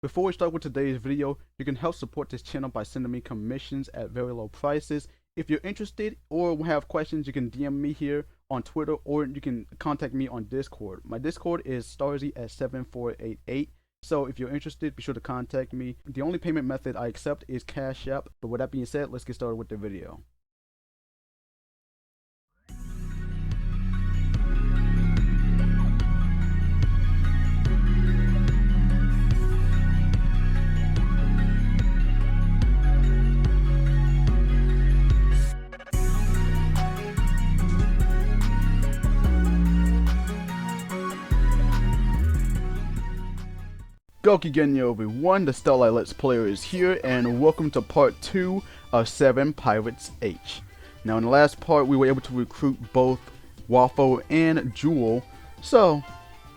Before we start with today's video, you can help support this channel by sending me commissions at very low prices. If you're interested or have questions, you can DM me here on Twitter, or you can contact me on Discord. My Discord is Starzy at 7488. So if you're interested, be sure to contact me. The only payment method I accept is Cash App. But with that being said, let's get started with the video. Goki Genyo everyone, the Starlight Let's Player is here, and welcome to part 2 of 7 Pirates H. Now in the last part we were able to recruit both Waffle and Jewel, so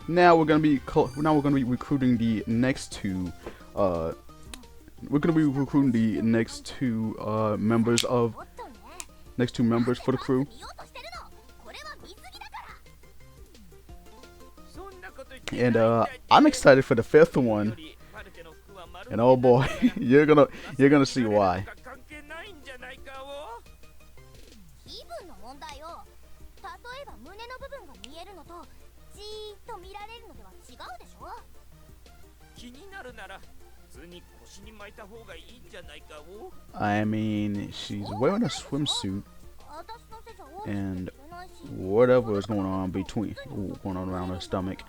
now we're gonna be recruiting the next two members for the crew. And I'm excited for the fifth one, and oh boy, you're gonna see why. I mean, she's wearing a swimsuit, and whatever is going on around her stomach.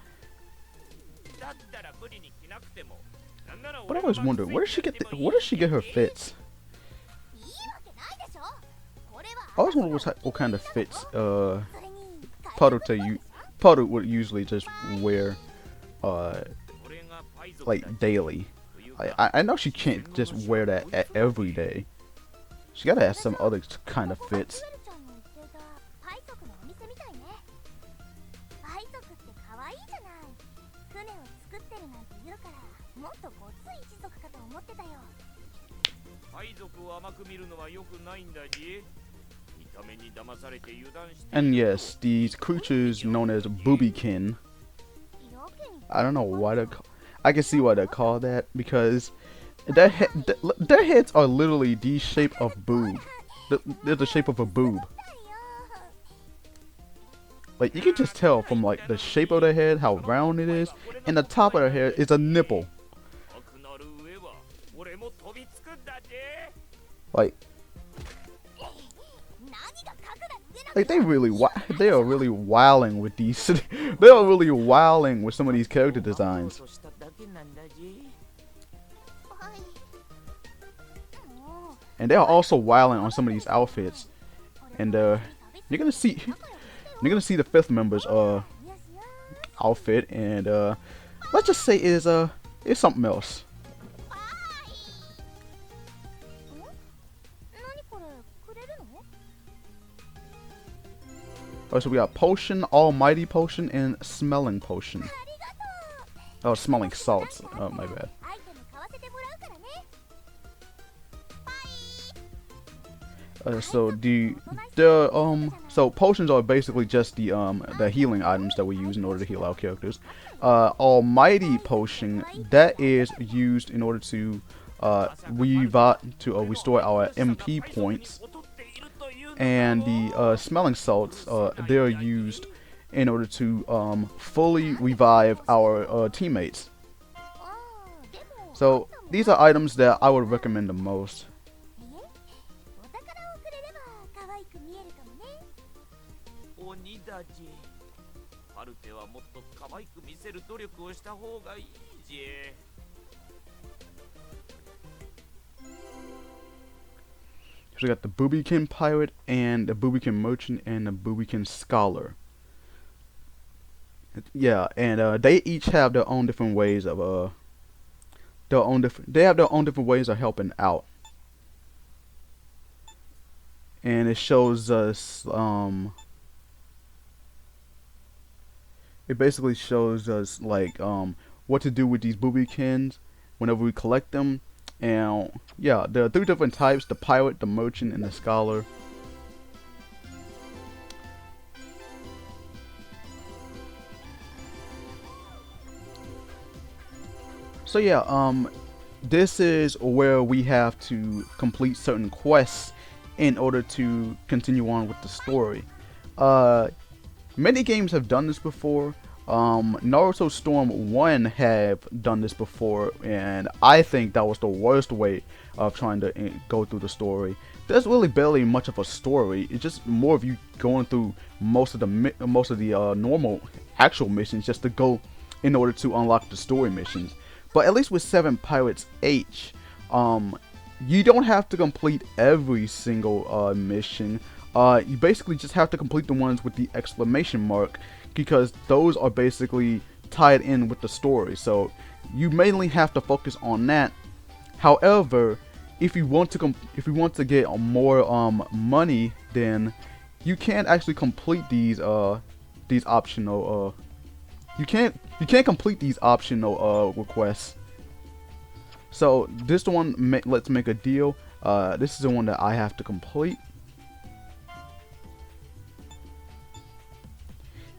But I always wonder, where does she get her fits? I always wonder what kind of fits Puddle would usually just wear like daily. I know she can't just wear that every day. She gotta have some other kind of fits. And yes, these creatures known as boobiekin. I don't know why I can see why they're called that, because their heads are literally the shape of boob. They're the shape of a boob. Like, you can just tell from like the shape of their head how round it is, and the top of their head is a nipple. Like they are really wilding with these. They are really wilding with some of these character designs. And they are also wilding on some of these outfits. And you're gonna see the fifth member's outfit, and let's just say is something else. Oh, so we got potion, almighty potion, and smelling potion. Oh, smelling salts. Oh, my bad. So potions are basically just the healing items that we use in order to heal our characters. Almighty potion, that is used in order to restore our MP points. And the smelling salts, they're used in order to fully revive our teammates. So these are items that I would recommend the most. So we got the boobiekin pirate, and the boobiekin merchant, and the boobiekin scholar. Yeah, and they each have their own different ways of they have their own different ways of helping out. And it shows us it basically shows us like what to do with these boobiekins whenever we collect them. And yeah, there are 3 different types: the pirate, the merchant, and the scholar. So yeah, this is where we have to complete certain quests in order to continue on with the story. Many games have done this before. Naruto Storm 1 have done this before, and I think that was the worst way of trying to go through the story. There's really barely much of a story. It's just more of you going through most of the normal actual missions just to go in order to unlock the story missions. But at least with 7 Pirates H, you don't have to complete every single mission. You basically just have to complete the ones with the exclamation mark, because those are basically tied in with the story. So you mainly have to focus on that. However, if you want to get more money, then you can't actually complete these optional you can't complete these optional requests. So this one, let's make a deal. This is the one that I have to complete.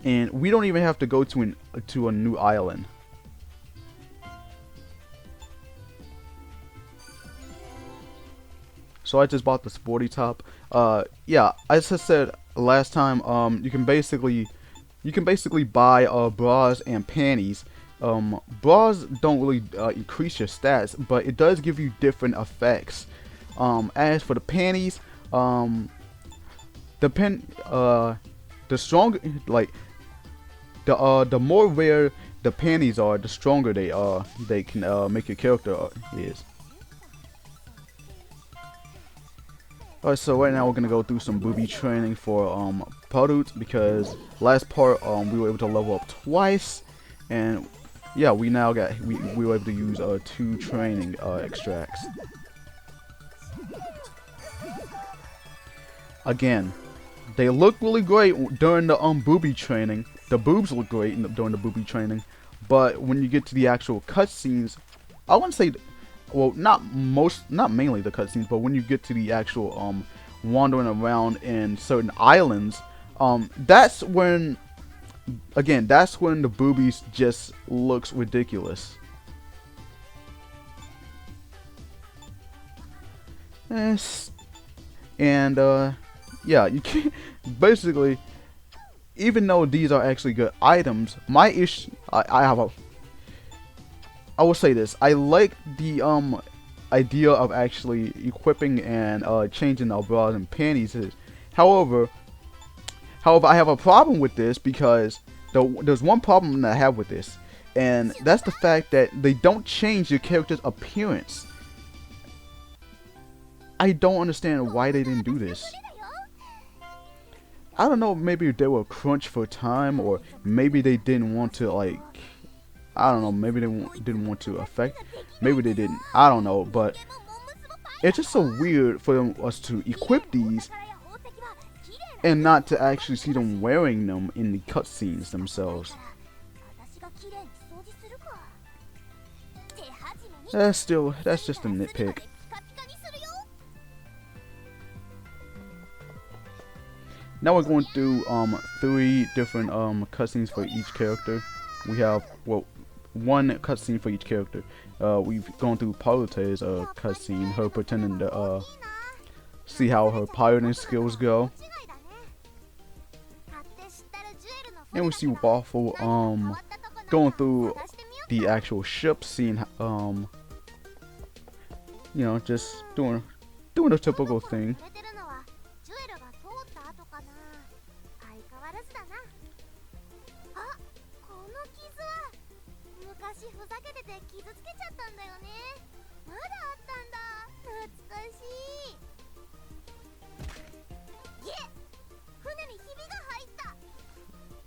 And we don't even have to go to a new island. So I just bought the sporty top. Yeah, as I said last time, you can basically buy bras and panties. Bras don't really increase your stats, but it does give you different effects. As for the panties, the stronger, like the more rare the panties are, the stronger they are. They can make your character is. Alright, so right now we're gonna go through some booby training for Parut, because last part we were able to level up twice, and yeah, we now got we were able to use 2 training extracts. Again, they look really great during the booby training. The boobs look great during the booby training, but when you get to the actual cutscenes, I wouldn't say, well, not mainly the cutscenes, but when you get to the actual wandering around in certain islands, that's when the boobies just looks ridiculous. Yes. And yeah, you can't basically, even though these are actually good items, my issue, I will say this: I like the idea of actually equipping and changing our bras and panties. However, I have a problem with this, because there's one problem that I have with this, and that's the fact that they don't change your character's appearance. I don't understand why they didn't do this. I don't know, maybe they were crunched for time, or maybe they didn't want to, like, I don't know, maybe they didn't want to affect, maybe they didn't, I don't know, but it's just so weird for us to equip these and not to actually see them wearing them in the cutscenes themselves. That's just a nitpick. Now we're going through 3 different cutscenes for each character. We have, well, 1 cutscene for each character. We've gone through Parute's cutscene, her pretending to see how her pirating skills go. And we see Waffle going through the actual ship, seeing you know, just doing a typical thing.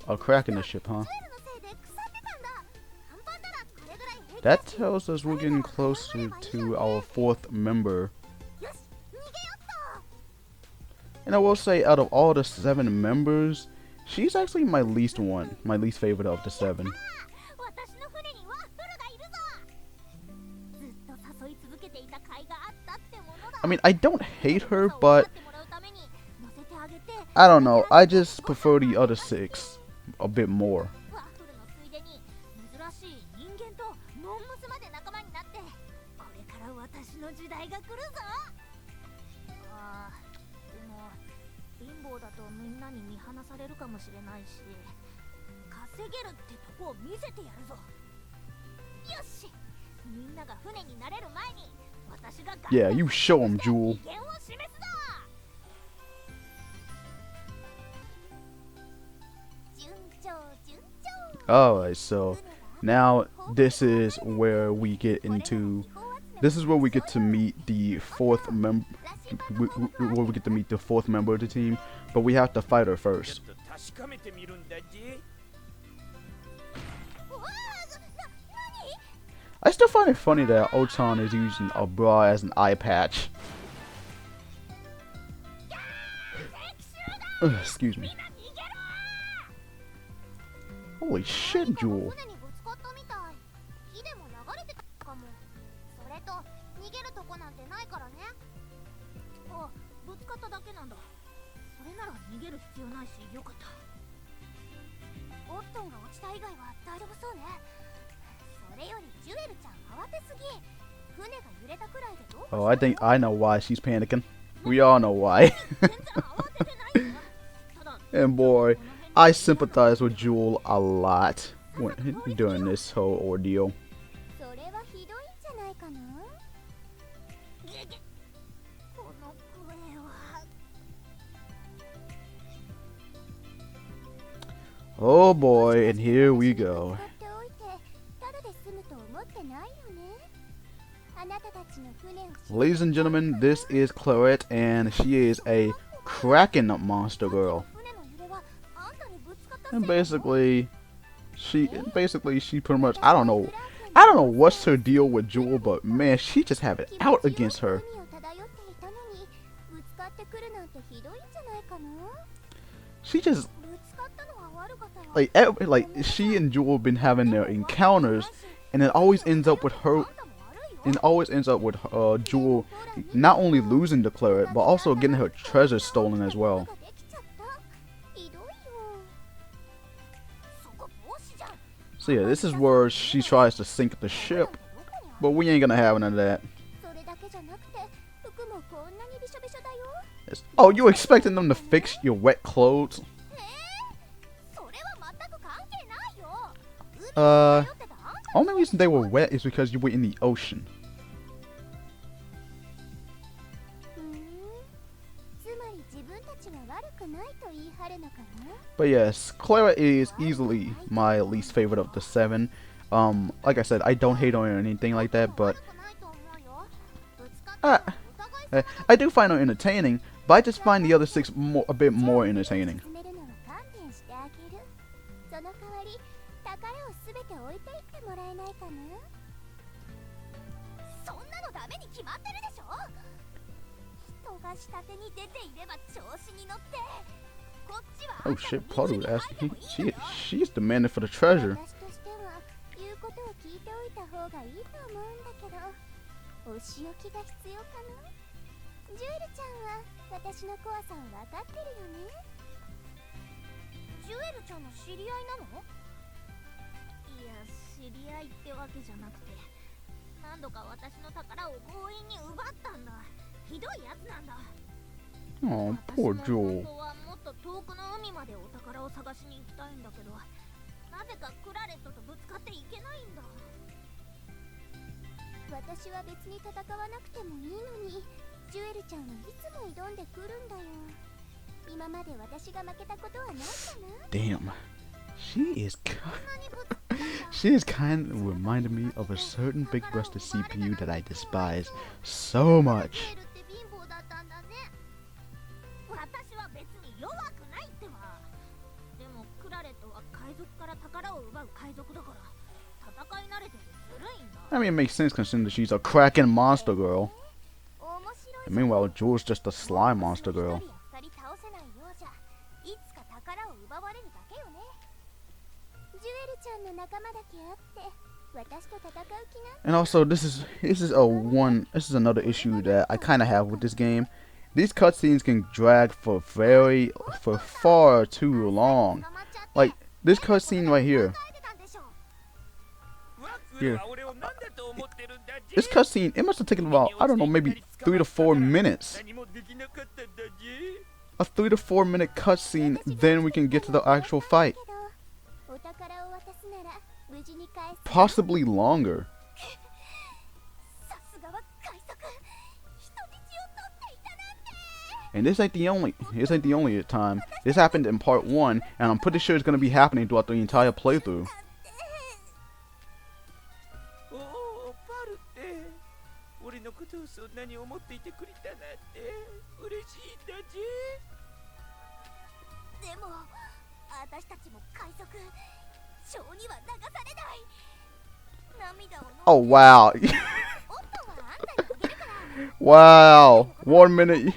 A crack in the ship, huh? That tells us we're getting closer to our 4th member. And I will say, out of all the 7 members, she's actually my least favorite of the 7. I mean, I don't hate her, but I don't know, I just prefer the other 6 a bit more. の時代が来るぞ。ああ、でも貧乏だとみんなに見放されるかもしれないし、稼げるってとこを見せてやるぞ。よし、みんなが船になれる前に私が Yeah, you show him, Jewel. 威厳を示すぞ。順調順調。 Alright, so now this is where we get into. This is where we get to meet the fourth member. Where we get to meet the fourth member of the team, but we have to fight her first. I still find it funny that Ochan is using a bra as an eye patch. Excuse me. Holy shit, Jewel. それよりジュエルちゃん慌てすぎ。船が揺れたくらいでどう Oh, I think I know why she's panicking. We all know why. And boy, I sympathize with Jewel a lot during this whole ordeal. それはひどいんじゃないかな。この声は。 Oh boy, and here we go. Ladies and gentlemen, this is Claret, and she is a kraken monster girl. And basically, she pretty much, I don't know what's her deal with Jewel, but man, she just have it out against her. She just like she and Jewel been having their encounters, and it always ends up with her. And always ends up with Jewel not only losing to Claret, but also getting her treasure stolen as well. So yeah, this is where she tries to sink the ship, but we ain't gonna have none of that. Oh, you expecting them to fix your wet clothes? Only reason they were wet is because you were in the ocean. But yes, Claret is easily my least favorite of the 7. Like I said, I don't hate on her or anything like that, but I do find her entertaining, but I just find the other 6 a bit more entertaining. Oh shit, Potter would ask. She's demanding for the treasure. Oh, poor Jewel. Damn. She is kind of reminding me of a certain big-breasted CPU that I despise so much. I mean, it makes sense considering that she's a kraken monster girl. And meanwhile, Jewel's just a slime monster girl. And also, this is another issue that I kind of have with this game. These cutscenes can drag for far too long. Like this cutscene right here. Here. this cutscene, it must have taken about, I don't know, maybe 3 to 4 minutes. A 3 to 4 minute cutscene, then we can get to the actual fight. Possibly longer. And this ain't the only time. This happened in part 1, and I'm pretty sure it's gonna be happening throughout the entire playthrough. Oh wow. Wow. 1 minute.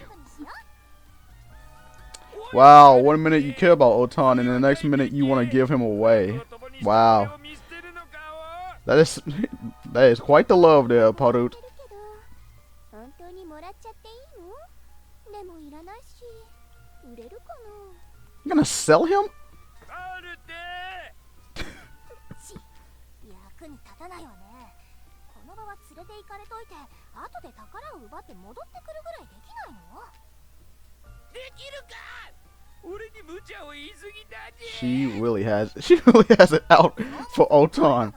Wow, 1 minute you care about Otan, and the next minute you want to give him away. Wow. That is quite the love there, Parut. You gonna sell him? She really has it out for Otan.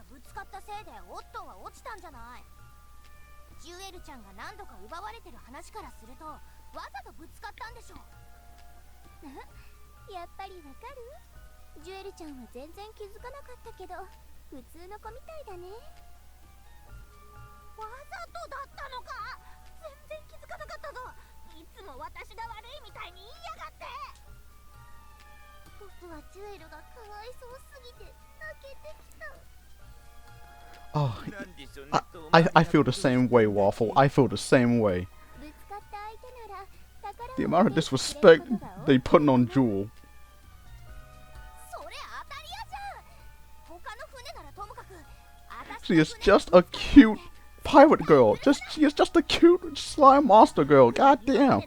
Oh, I feel the same way, Waffle. I feel the same way. The amount of disrespect they putting on Jewel. She is just a cute pirate girl. She is just a cute slime monster girl. God damn.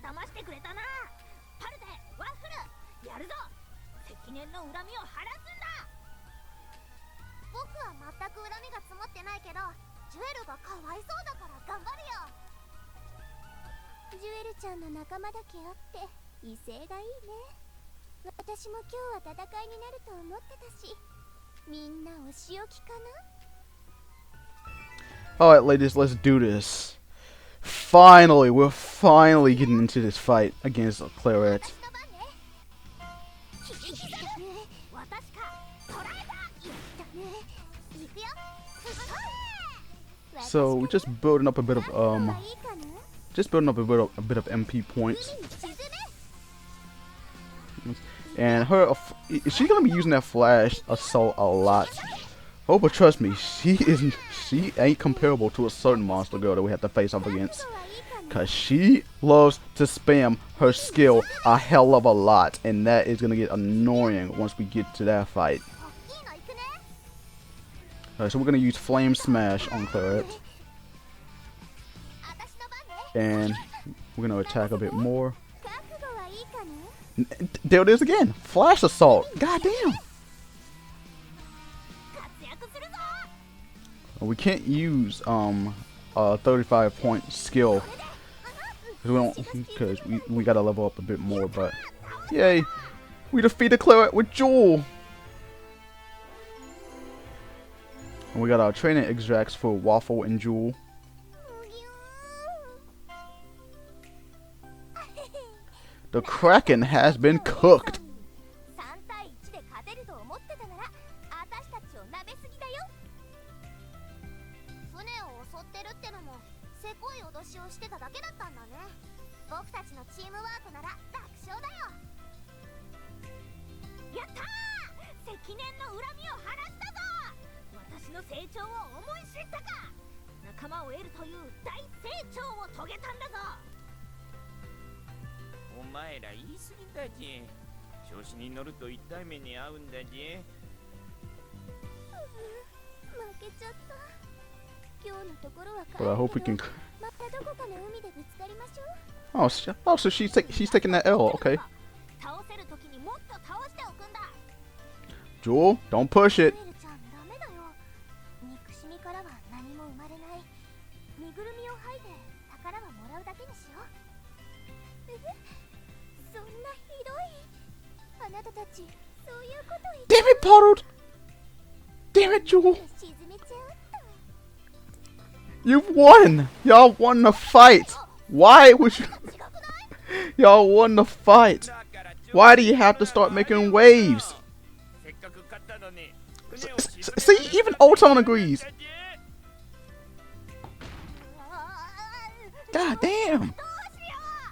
Alright, ladies, let's do this. Finally, we're finally getting into this fight against Claret. So we're just building up a bit of MP points. And she's gonna be using that flash assault a lot. Oh, but trust me, she ain't comparable to a certain monster girl that we have to face off against. Cause she loves to spam her skill a hell of a lot, and that is gonna get annoying once we get to that fight. Alright, so we're gonna use Flame Smash on Claret. And we're gonna attack a bit more. There it is again! Flash Assault! God damn! We can't use a 35-point skill because we gotta level up a bit more, but yay! We defeated Claret with Jewel! And we got our training extracts for Waffle and Jewel. The Kraken has been cooked! But I hope we can. Oh, so she's taking that L. Okay. Jewel, don't push it. を吐いて宝はもらうだけにしよう。そんなひどい。あなたたちそういうこと言って Damn it, Puddled! Damn it, Jewel! 沈めちゃった。 You've won! Y'all won the fight! Why would you... Y'all won the fight! Why do you have to start making waves? See, even Oton agrees! God damn!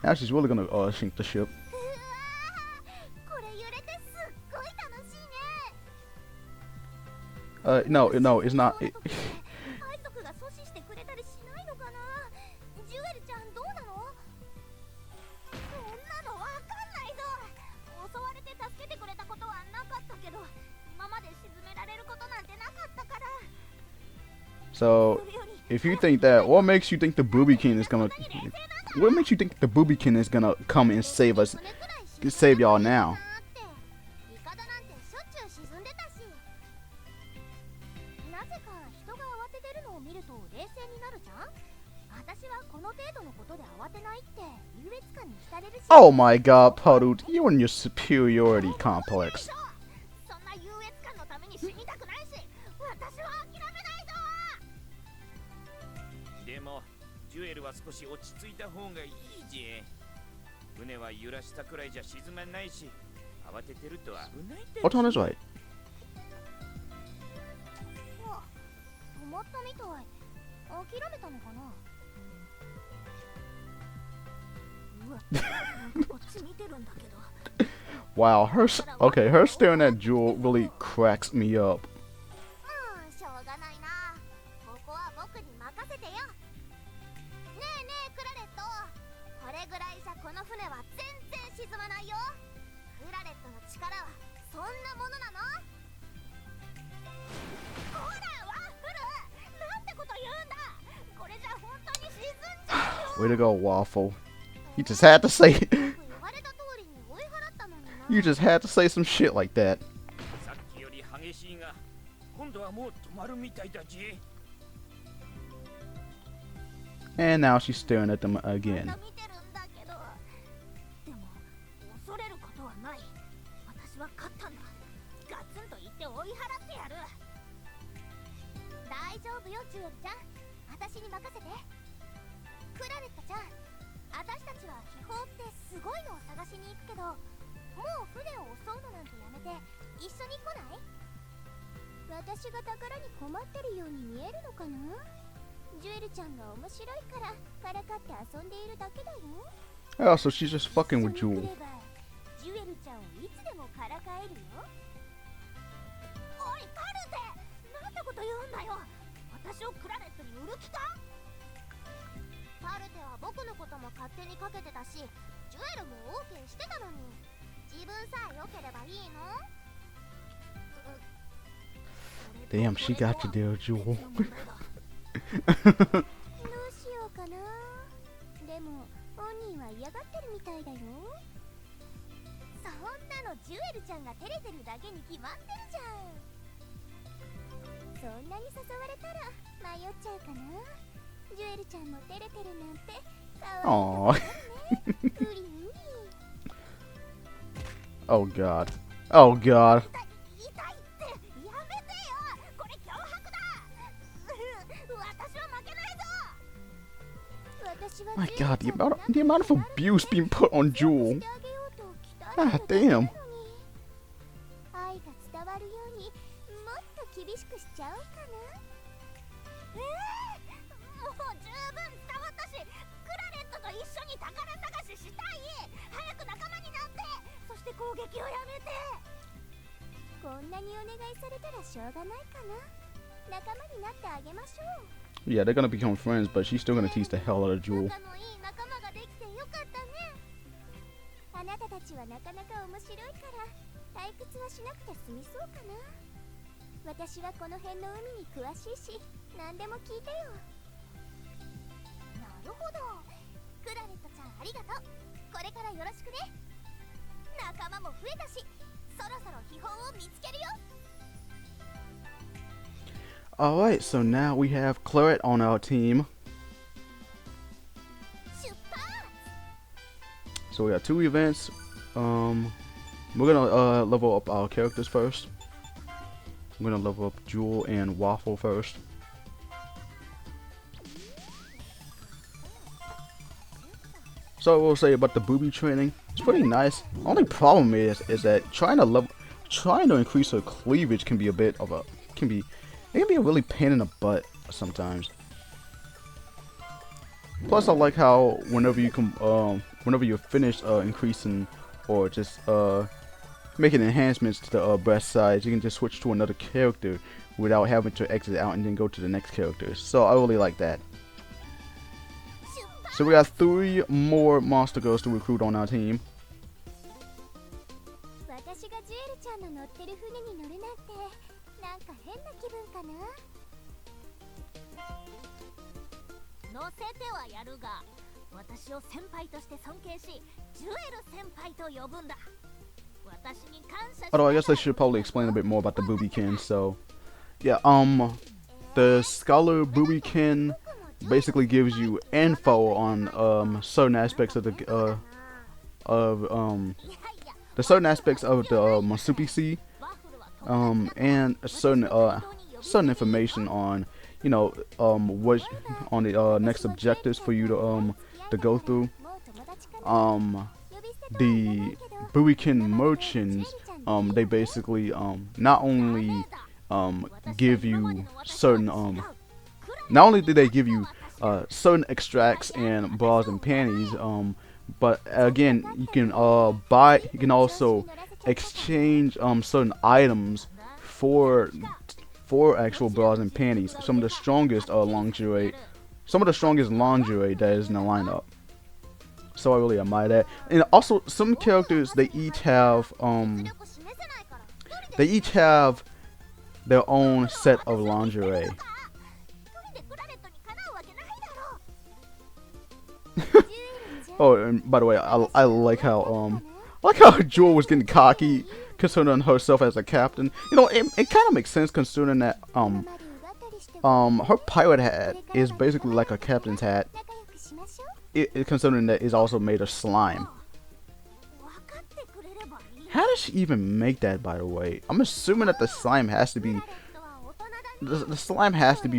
Now she's really gonna sink the ship. これ揺れてすっごい楽しいね。 No, it's not. 海賊が阻止してくれたりしないのかな。ジュエルちゃんどうなの。そんなのわかんないぞ。襲われて助けてくれたことはなかったけど、今まで沈められることなんてなかったから。 So, if you think that, what makes you think the Booby King is gonna... What makes you think the Booby King is gonna come and save us? Save y'all now? イカダなんてしょっちゅう沈んでたし。なぜか人が慌ててるのを見ると冷静になるじゃん。私はこの程度のことで慌てないって優越感に浸れるし。 Oh my god, Puddled, you and your superiority complex. そんな優越感のために死にたくないし、私は諦めないぞ。でもジュエルは少し落ち着いた方がいいじ。船は揺らしたくらいじゃ沈まないし、慌ててると危ないって。 Oton is right. 止まったみたい。諦めたのかな。うわ、なんかこっち見てるんだけど。 Wow, her staring at Jewel really cracks me up. しょうがないな。ここは僕に任せてよ。ねえねえクラレット、これぐらいじゃこの船は全然沈まないよ。クラレットの力はそんなものなの。ほらワッフル、なんてこと言うんだ。これじゃ本当に沈んじゃうよ。 Way to go, Waffle. You just had to say... 言われた通りに追い払ったのにな。 You just had to say some shit like that. さっきより激しいが、今度はもう止まるみたいだじ。 And now she's staring at them again. また見てるんだけど、でも恐れることはない。私は勝ったんだ。ガツンと言って追い払ってやる。大丈夫よジュエルちゃん、私に任せて。クラレットちゃん、私たちは秘宝ってすごいのを探しに行くけど、もう船を襲うのなんてやめて一緒に来ない？私が宝に困ってるように見えるのかな。ジュエルちゃんが面白いからからかって遊んでいるだけだよ。 Oh, so she's just fucking with 一緒 Jewel. に来ればジュエルちゃんをいつでもからかえるよ。おいカルテ、なんてこと言うんだよ。私をクラレットに売る気か。カルテは僕のことも勝手にかけてたし、ジュエルも OK してたのに、自分さえ良ければいいの。 Damn, she got you there, Jewel. どうしようかな。でも本人は嫌がってるみたいだよ。そんなのジュエルちゃんが照れてるだけに決まってるじゃん。そんなに誘われたら迷っちゃうかな。ジュエルちゃんも照れてるなんてかわいいね。うりうり。 Oh god. Oh god. 痛いってやめてよ。これ脅迫だ。私は負けないぞ。私は My god, the amount of abuse being put on Jewel. God damn. 愛が伝わるようにもっと厳しくしちゃおうかな。もう十分伝わったし、クラレットと一緒に宝探ししたい。早く仲間になって、そして攻撃をやめて。こんなにお願いされたらしょうがないかな。仲間になってあげましょう。 Yeah, they're gonna become friends, but she's still gonna teach the hell out of Jewel. 仲のいい仲間ができてよかったね。あなたたちはなかなか面白いから退屈はしなくて済みそうかな。私はこの辺の海に詳しいし、何でも聞いてよ。なるほど。クラレットちゃんありがとう。これからよろしくね。仲間も増えたし、そろそろ秘宝を見つけるよ。 Alright, so now we have Claret on our team. So we got 2 events. We're gonna level up our characters first. I'm gonna level up Jewel and Waffle first. So I will say about the booby training, it's pretty nice. Only problem is that trying to increase her cleavage can be a bit of a it can be a really pain in the butt sometimes. Plus I like how whenever you're finished increasing or just making enhancements to the breast size, you can just switch to another character without having to exit out and then go to the next character. So I really like that. So we got 3 more monster girls to recruit on our team. 私がジュエルちゃんの乗ってる船に乗るなんてなんか変な気分かな。乗せてはやるが、私を先輩として尊敬し、ジュエル先輩と呼ぶんだ。私に感謝し。 Although I guess I should probably explain a bit more about the boobiekin. So, yeah, the Scholar boobiekin basically gives you info on certain aspects of the certain aspects of the Marsupi Sea, and certain information on what on the next objectives for you to go through. The boobiekin merchants, they basically not only give you certain not only do they give you certain extracts and bras and panties, but again you can also exchange certain items for actual bras and panties. Some of the strongest lingerie that is in the lineup. So I really admire that. And also some characters, they each have their own set of lingerie. Oh, and by the way, I like how Jewel was getting cocky considering herself as a captain. It kind of makes sense considering that her pirate hat is basically like a captain's hat. Considering that it's also made of slime. How does she even make that, by the way? I'm assuming that the slime has to be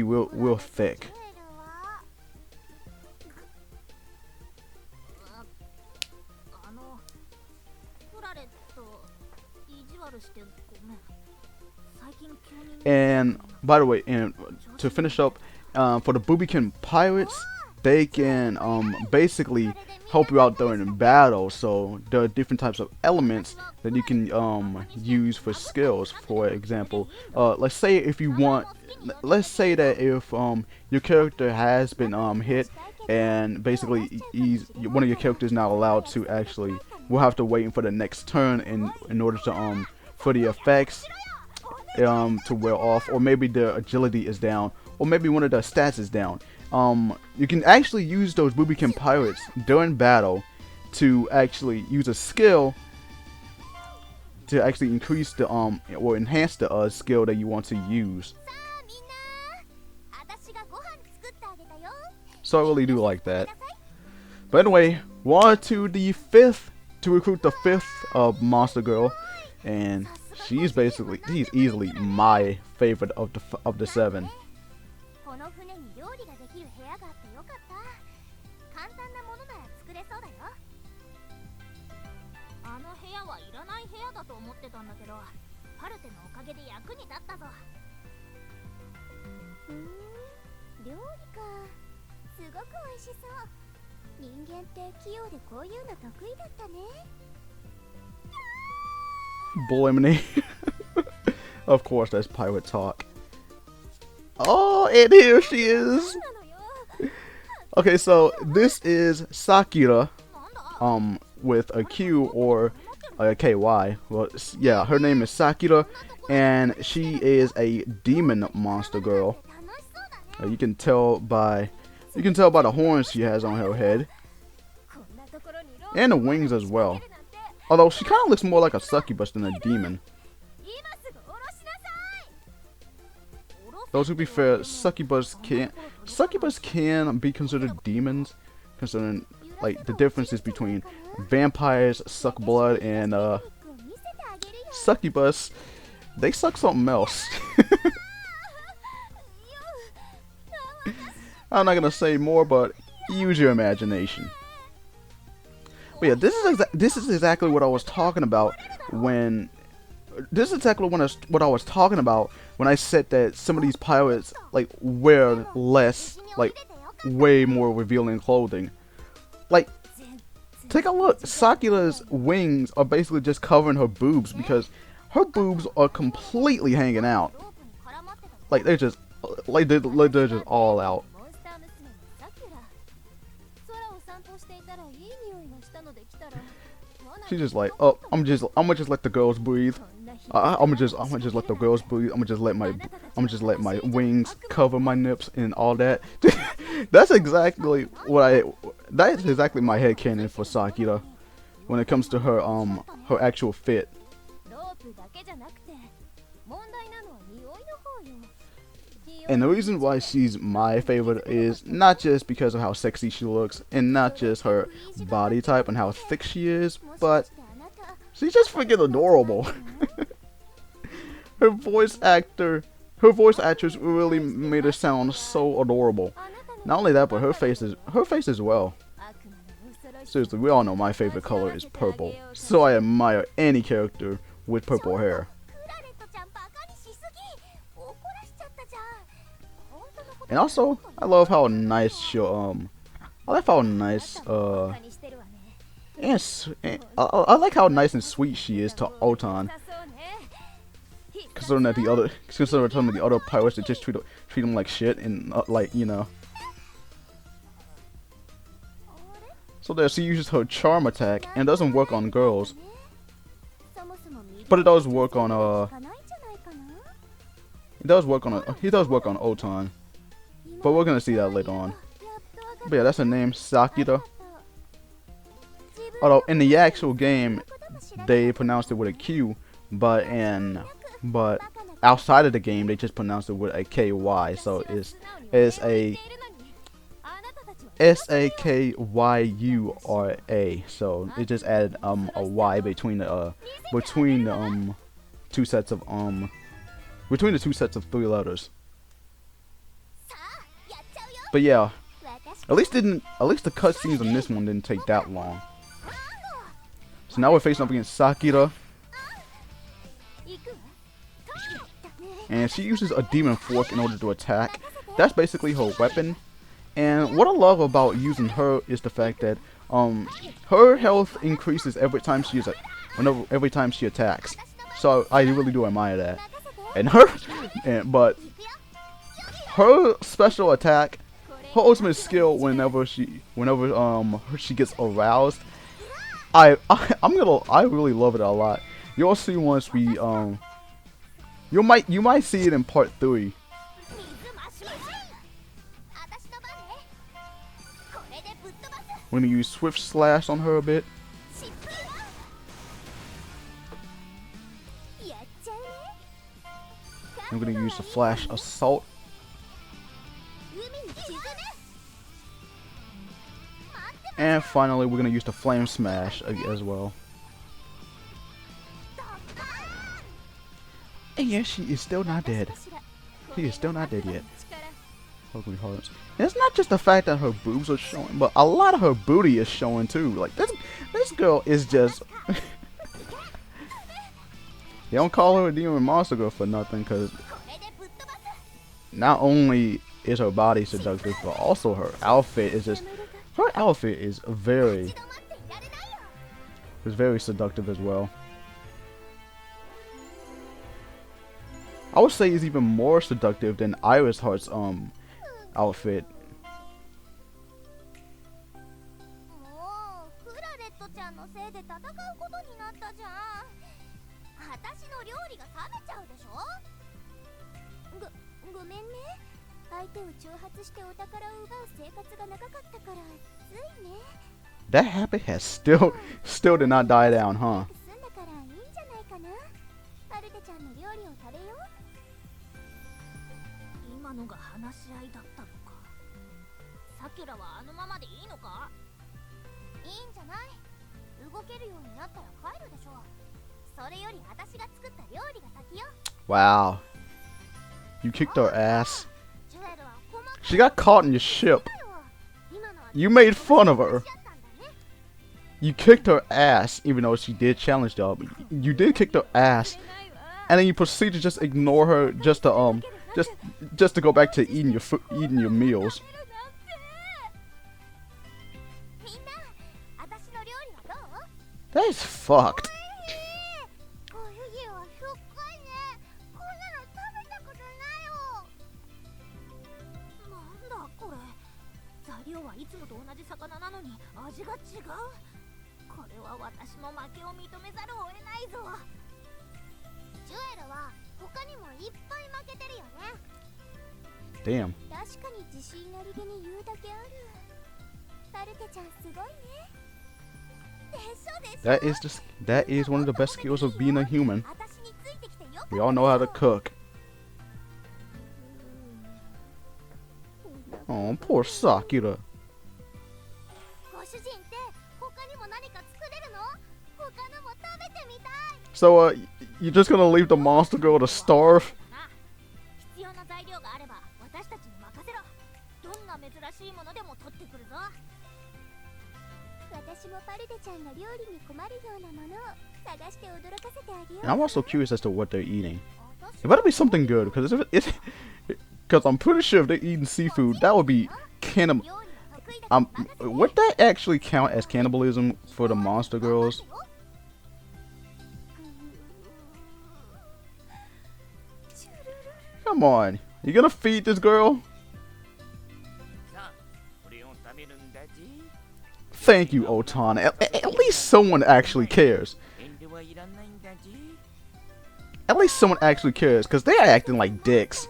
real thick. And by the way, and to finish up, for the boobiekin pirates, they can basically help you out during battle. So there are different types of elements that you can use for skills. For example, let's say that if your character has been hit, and basically one of your characters not allowed to will have to wait for the next turn in order to for the effects to wear off, or maybe their agility is down, or maybe one of their stats is down. You can actually use those boobiekin pirates during battle to actually use a skill to actually increase the or enhance the skill that you want to use. So I really do like that. But anyway, we're on to recruit the 5th monster girl, and she's easily my favorite of the 7. この船に料理ができる部屋があってよかった。簡単なものなら作れそうだよ。あの部屋はいらない部屋だと思ってたんだけど、パルテのおかげで役に立ったぞ。料理か。すごく美味しそう。人間って器用でこういうの得意だったね。Blimey. Of course, that's pirate talk. Oh, and here she is. Okay, so this is Sakyura, with a Q or a KY. Well, yeah, her name is Sakyura, and she is a demon monster girl. You can tell by the horns she has on her head, and the wings as well. Although she kind of looks more like a succubus than a demon. Though to be fair, succubus can be considered demons, considering like the differences between vampires suck blood and succubus. They suck something else. I'm not gonna say more, but use your imagination. But yeah, this is exactly what I was talking about when. This is exactly what I was talking about when I said that some of these pirates like wear less, like way more revealing clothing. Like, take a look. Sakura's wings are basically just covering her boobs because her boobs are completely hanging out. Like they're just all out. She's just like, oh, I'm gonna just let the girls breathe. I'm gonna just let the girls breathe. I'm gonna just let my wings cover my nips and all that. That's exactly my headcanon for Sakyura when it comes to her her actual fit. And the reason why she's my favorite is not just because of how sexy she looks and not just her body type and how thick she is, but she's just freaking adorable. her voice actress really made her sound so adorable. Not only that, but her face as well. Seriously, we all know my favorite color is purple, so I admire any character with purple hair. And also, I love how nice she and I like how nice and sweet she is to Otan. Considering some of the other pirates that just treat him like shit and like, you know. So there, she uses her charm attack and it doesn't work on girls, but it does work on he does work on Otan. But we're gonna see that later on. But yeah, that's her name, Sakyura. Although in the actual game, they pronounced it with a Q, but outside of the game, they just pronounced it with a KY. So it's a Sakyura. So it just added a Y between the two sets of three letters. But yeah, at least the cutscenes on this one didn't take that long. So now we're facing up against Sakyura, and she uses a demon fork in order to attack. That's basically her weapon. And what I love about using her is the fact that her health increases every time she attacks. So I really do admire that. And but her special attack, her ultimate skill, whenever she gets aroused, I really love it a lot. You'll see once we you might see it in part 3. We're gonna use Swift Slash on her a bit. I'm gonna use the Flash Assault. And finally, we're gonna use the Flame Smash as well. And yes, she is still not dead. She is still not dead yet. Ugly hearts. And it's not just the fact that her boobs are showing, but a lot of her booty is showing too. Like this girl is just. They don't call her a demon monster girl for nothing, because not only is her body seductive, but also her outfit is just. Her outfit is very seductive as well. I would say it's even more seductive than Iris Heart's outfit. That habit has still did not die down, huh? 今のが話し合いだったのか。さくらはあのままでいいのか。いいんじゃない？動けるようになったら帰るでしょ。それより私が作った料理が先よ。 Wow. You kicked her ass. ジュエルは困った。 She got caught in your ship. 今のは You made fun of her. 話し合ったんだね。 You kicked her ass, even though she did challenge y'all. You did kick her ass, and then you proceed to just ignore her just to go back to eating your meals. みんな、私の料理はどう？ That is fucked. お湯気はしょっかいね。こんなの食べたことないよ。なんだこれ。材料はいつもと同じ魚なのに味が違う。これは私も負けを認めざるを得ないぞ。ジュエルは他にもいっぱい負けてるよね。 Damn. 確かに自信ありげに言うだけある。パルテちゃんすごいね。でしょでしょ。That is one of the best skills of being a human. 私についてきてよかった。 We all know how to cook. Oh, poor Sakyura. ご主人って他にも何か作れるの？他のも食べてみたい。 So, you're just gonna leave the monster girl to starve? 必要な材料があれば私たちに任せろ。どんな珍しいものでも取ってくるぞ。私もパルテちゃんが料理に困るようなものを探して驚かせてあげよう。 And I'm also curious as to what they're eating. It better be something good, because because I'm pretty sure if they're eating seafood, that would be cannibal. Would that actually count as cannibalism for the monster girls? Come on, you gonna feed this girl? Thank you, Otan. At least someone actually cares. At least someone actually cares, because they are acting like dicks.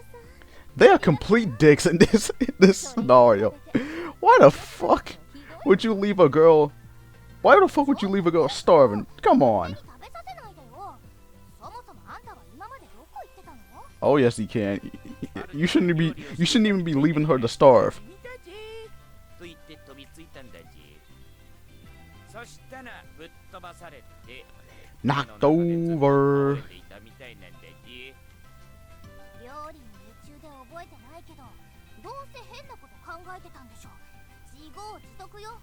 They are complete dicks in this scenario. Why the fuck would you leave a girl? Why the fuck would you leave a girl starving? Come on. Oh yes, he can. You shouldn't even be leaving her to starve. Knocked over. 料理に夢中で覚えてないけど、どうせ変なこと考えてたんでしょ。自業自得よ。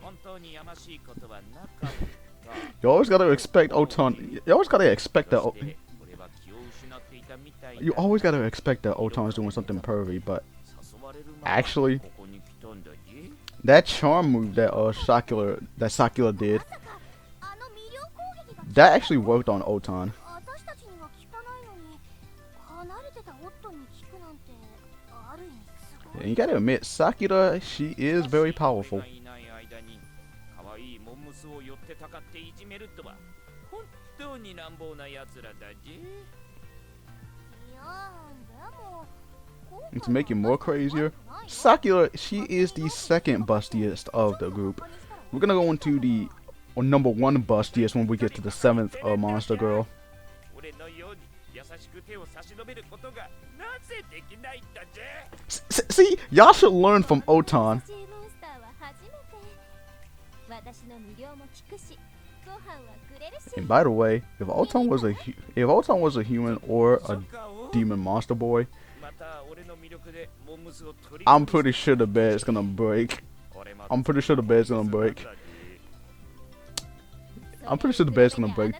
本当にやましいことはなかった。 You always gotta expect Otan. You always gotta expect that. You always gotta expect that Otan's doing something pervy, but actually, that charm move that Sakyura did, that actually worked on Otan. And you gotta admit, Sakyura, she is very powerful. And to make it more crazier, Sakyura, she is the second bustiest of the group. We're gonna go into the number one bustiest when we get to the 7th monster girl. See, y'all should learn from Otan. And by the way, if Otan was a human or a demon monster boy, I'm pretty sure the bed's gonna break. I'm pretty sure the bed's gonna break. I'm pretty sure the bed's gonna break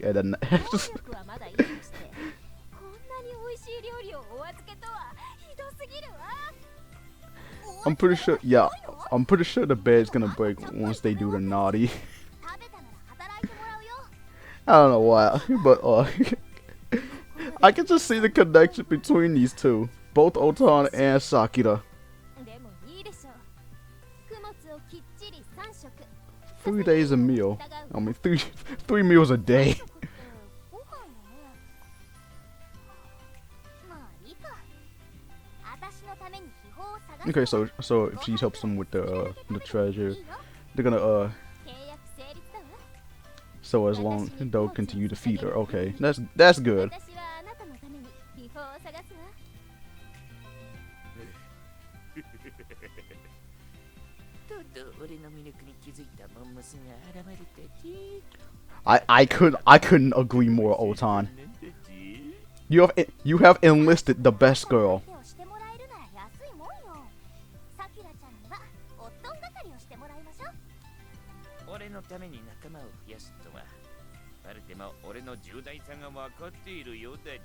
at the next. I'm pretty sure, yeah, I'm pretty sure the bed's gonna break once they do the naughty. I don't know why, but I can just see the connection between these two, both Otan and Sakyura. 3 days a meal. I mean, three meals a day. Okay, so if she helps them with the treasure, they're gonna so as long they'll continue to feed her. Okay, that's good. I couldn't agree more, Otan. You have enlisted the best girl. 相手をしてもらえるなら安いもんよ。さくらちゃんにはおっとん係をしてもらいましょう。俺のために仲間を増やすとはバルテも俺の重大さが分かっているようだぜ。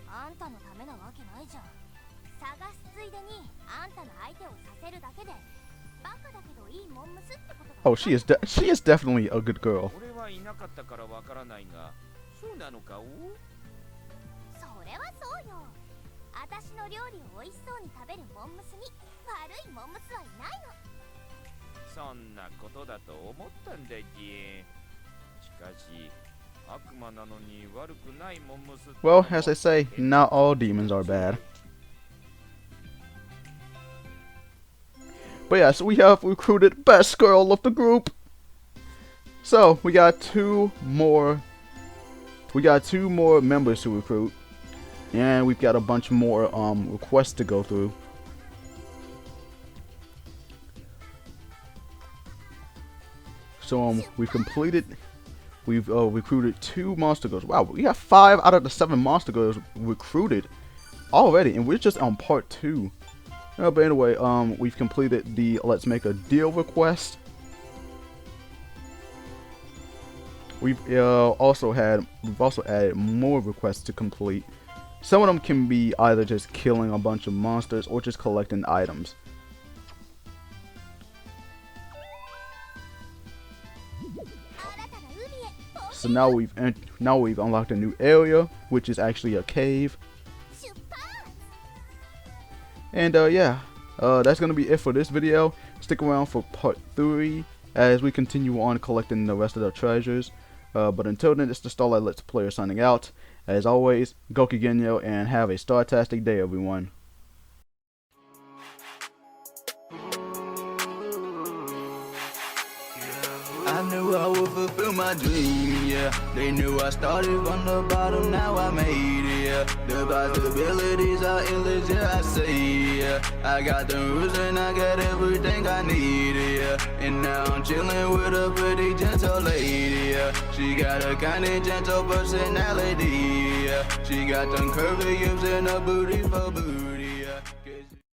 あんたのためなわけないじゃん。探すついでにあんたの相手をさせるだけでバカだけどいいモンムスってことだ。 Oh, she is definitely a good girl. 俺はいなかったからわからないが、そうなのかお？それはそうよ。私の料理を美味しそうに食べるモンムスに悪いモンムスはいないの。そんなことだと思ったんだぜ。しかし悪魔なのに悪くないモンムス。 Well, as they say, not all demons are bad. But yeah, so we have recruited best girl of the group. So we got two more members to recruit, and we've got a bunch more requests to go through. So we've recruited 2 monster girls. Wow, we got 5 out of the 7 monster girls recruited already, and we're just on part 2. But anyway, we've completed the let's make a deal request. We've also added more requests to complete. Some of them can be either just killing a bunch of monsters or just collecting items. So now we've unlocked a new area, which is actually a cave. And yeah, that's gonna be it for this video. Stick around for part 3 as we continue on collecting the rest of the treasures. But until then, it's the Starlight Let's Player signing out. As always, Goki Genyo, and have a star-tastic day, everyone. I knew I would fulfill my dream, yeah. They knew I started from the bottom, now I made it, yeah. The possibilities are endless, yeah, I say, yeah. I got the roots and I got everything I need, yeah. And now I'm chilling with a pretty gentle lady, yeah. She got a kinda gentle personality, yeah. She got them curvy hips and a booty for booty.